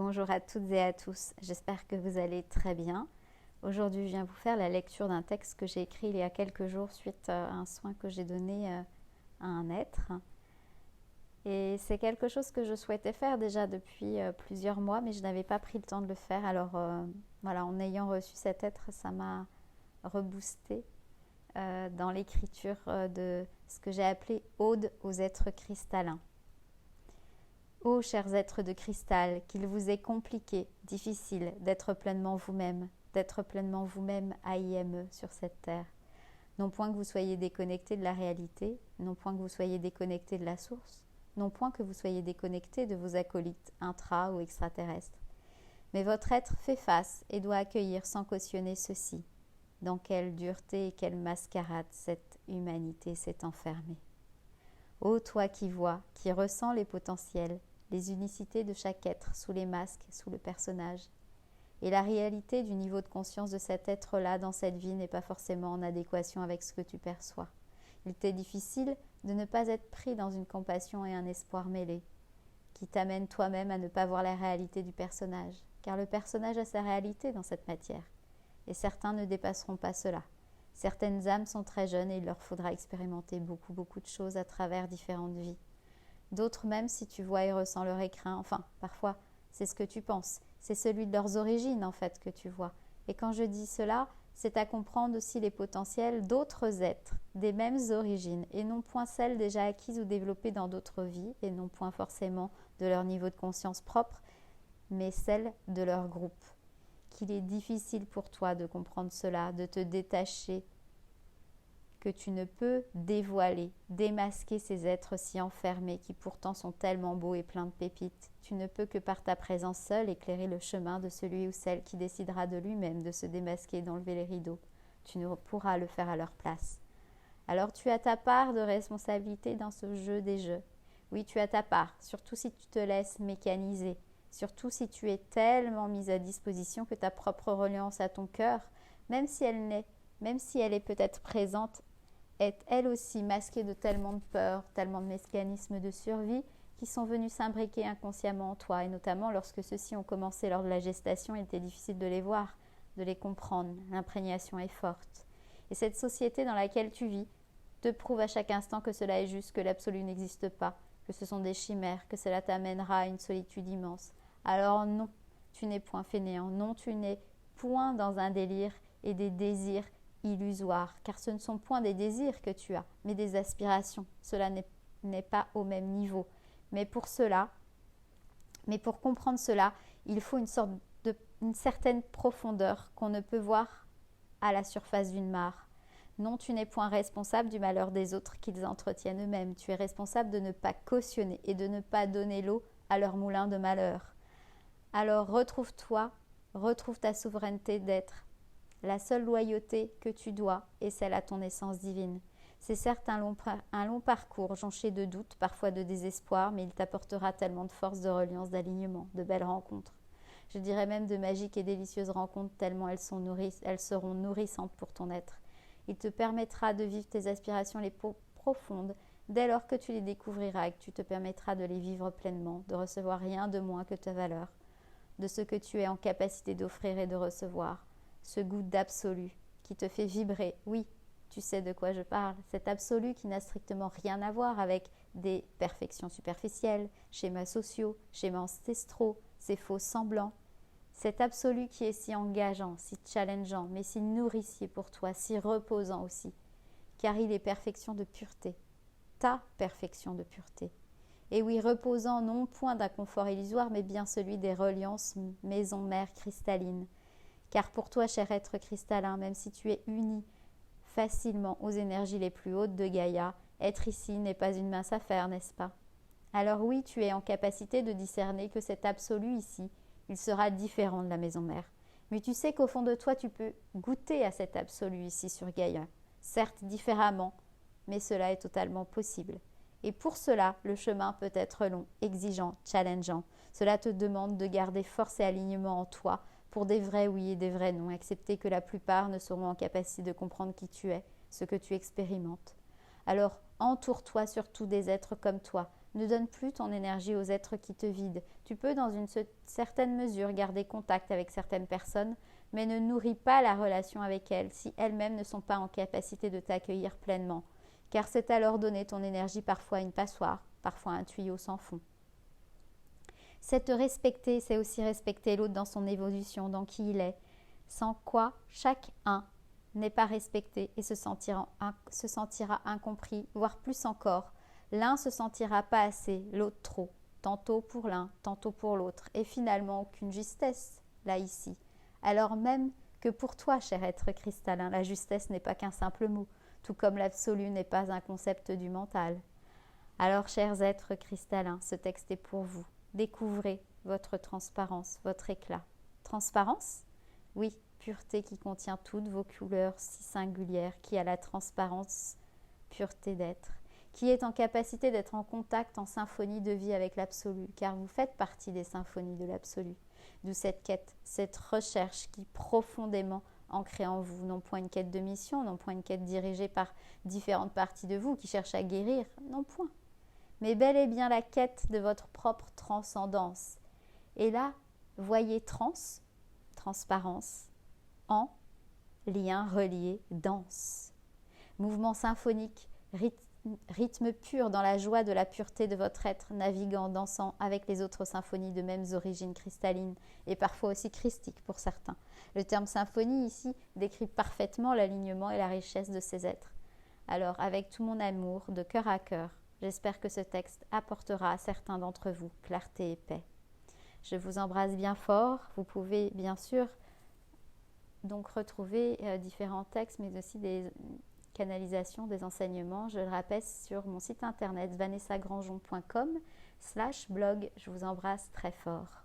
Bonjour à toutes et à tous, j'espère que vous allez très bien. Aujourd'hui, je viens vous faire la lecture d'un texte que j'ai écrit il y a quelques jours suite à un soin que j'ai donné à un être. Et c'est quelque chose que je souhaitais faire déjà depuis plusieurs mois, mais je n'avais pas pris le temps de le faire. Alors voilà, en ayant reçu cet être, ça m'a reboosté dans l'écriture de ce que j'ai appelé Ode aux êtres cristallins. Ô chers êtres de cristal, qu'il vous est compliqué, difficile d'être pleinement vous-même AIME sur cette terre. Non point que vous soyez déconnecté de la réalité, non point que vous soyez déconnecté de la source, non point que vous soyez déconnecté de vos acolytes intra ou extraterrestres. Mais votre être fait face et doit accueillir sans cautionner ceci. Dans quelle dureté et quelle mascarade cette humanité s'est enfermée. Ô toi qui vois, qui ressens les potentiels, les unicités de chaque être sous les masques, sous le personnage. Et la réalité du niveau de conscience de cet être-là dans cette vie n'est pas forcément en adéquation avec ce que tu perçois. Il t'est difficile de ne pas être pris dans une compassion et un espoir mêlés, qui t'amènent toi-même à ne pas voir la réalité du personnage, car le personnage a sa réalité dans cette matière, et certains ne dépasseront pas cela. Certaines âmes sont très jeunes et il leur faudra expérimenter beaucoup de choses à travers différentes vies. D'autres, même si tu vois et ressens leur écrin, enfin, parfois, c'est ce que tu penses. C'est celui de leurs origines, en fait, que tu vois. Et quand je dis cela, c'est à comprendre aussi les potentiels d'autres êtres, des mêmes origines, et non point celles déjà acquises ou développées dans d'autres vies, et non point forcément de leur niveau de conscience propre, mais celles de leur groupe. Qu'il est difficile pour toi de comprendre cela, de te détacher, que tu ne peux dévoiler, démasquer ces êtres si enfermés qui pourtant sont tellement beaux et pleins de pépites. Tu ne peux que par ta présence seule éclairer le chemin de celui ou celle qui décidera de lui-même de se démasquer et d'enlever les rideaux. Tu ne pourras le faire à leur place. Alors tu as ta part de responsabilité dans ce jeu des jeux. Oui, tu as ta part, surtout si tu te laisses mécaniser, surtout si tu es tellement mise à disposition que ta propre reliance à ton cœur, même si elle est peut-être présente, est elle aussi masquée de tellement de peur, tellement de mécanismes de survie qui sont venus s'imbriquer inconsciemment en toi, et notamment lorsque ceux-ci ont commencé lors de la gestation, il était difficile de les voir, de les comprendre, l'imprégnation est forte. Et cette société dans laquelle tu vis te prouve à chaque instant que cela est juste, que l'absolu n'existe pas, que ce sont des chimères, que cela t'amènera à une solitude immense. Alors non, tu n'es point fainéant, non, tu n'es point dans un délire et des désirs illusoires, car ce ne sont point des désirs que tu as, mais des aspirations. Cela n'est pas au même niveau. Mais pour comprendre cela, il faut une certaine profondeur qu'on ne peut voir à la surface d'une mare. Non, tu n'es point responsable du malheur des autres qu'ils entretiennent eux-mêmes. Tu es responsable de ne pas cautionner et de ne pas donner l'eau à leur moulin de malheur. Alors retrouve-toi, retrouve ta souveraineté d'être. La seule loyauté que tu dois est celle à ton essence divine. C'est certes un long parcours jonché de doutes, parfois de désespoir, mais il t'apportera tellement de force, de reliance, d'alignement, de belles rencontres. Je dirais même de magiques et délicieuses rencontres, tellement elles seront nourrissantes pour ton être. Il te permettra de vivre tes aspirations les profondes dès lors que tu les découvriras et que tu te permettras de les vivre pleinement, de recevoir rien de moins que ta valeur, de ce que tu es en capacité d'offrir et de recevoir. Ce goût d'absolu qui te fait vibrer, oui, tu sais de quoi je parle, cet absolu qui n'a strictement rien à voir avec des perfections superficielles, schémas sociaux, schémas ancestraux, ces faux semblants. Cet absolu qui est si engageant, si challengeant, mais si nourricier pour toi, si reposant aussi, car il est perfection de pureté, ta perfection de pureté. Et oui, reposant non point d'un confort illusoire, mais bien celui des reliances maison-mère cristalline. Car pour toi, cher être cristallin, même si tu es uni facilement aux énergies les plus hautes de Gaïa, être ici n'est pas une mince affaire, n'est-ce pas? Alors oui, tu es en capacité de discerner que cet absolu ici, il sera différent de la maison mère. Mais tu sais qu'au fond de toi, tu peux goûter à cet absolu ici sur Gaïa. Certes différemment, mais cela est totalement possible. Et pour cela, le chemin peut être long, exigeant, challengeant. Cela te demande de garder force et alignement en toi pour des vrais oui et des vrais non. Accepter que la plupart ne seront en capacité de comprendre qui tu es, ce que tu expérimentes. Alors, entoure-toi surtout des êtres comme toi, Ne donne plus ton énergie aux êtres qui te vident. Tu peux dans une certaine mesure garder contact avec certaines personnes, mais ne nourris pas la relation avec elles si elles-mêmes ne sont pas en capacité de t'accueillir pleinement, car c'est alors donner ton énergie parfois à une passoire, parfois à un tuyau sans fond. C'est te respecter, c'est aussi respecter l'autre dans son évolution, dans qui il est, sans quoi chacun n'est pas respecté et se sentira incompris, voire plus encore. L'un se sentira pas assez, l'autre trop, tantôt pour l'un, tantôt pour l'autre, et finalement aucune justesse, là ici. Alors même que pour toi, cher être cristallin, la justesse n'est pas qu'un simple mot, tout comme l'absolu n'est pas un concept du mental. Alors, chers êtres cristallins, ce texte est pour vous. Découvrez votre transparence, votre éclat. Transparence ? Oui, pureté qui contient toutes vos couleurs si singulières, qui a la transparence, pureté d'être, qui est en capacité d'être en contact, en symphonie de vie avec l'absolu, car vous faites partie des symphonies de l'absolu. D'où cette quête, cette recherche qui profondément ancrée en vous, non point une quête de mission, non point une quête dirigée par différentes parties de vous qui cherchent à guérir, non point, mais bel et bien la quête de votre propre transcendance. Et là, voyez transparence, en, lien, relié, danse. Mouvement symphonique, rythme pur dans la joie de la pureté de votre être, naviguant, dansant avec les autres symphonies de mêmes origines cristallines et parfois aussi christiques pour certains. Le terme symphonie ici décrit parfaitement l'alignement et la richesse de ces êtres. Alors, avec tout mon amour, de cœur à cœur, j'espère que ce texte apportera à certains d'entre vous clarté et paix. Je vous embrasse bien fort. Vous pouvez bien sûr donc retrouver différents textes, mais aussi des canalisations, des enseignements. Je le rappelle sur mon site internet vanessagranjon.com/blog. Je vous embrasse très fort.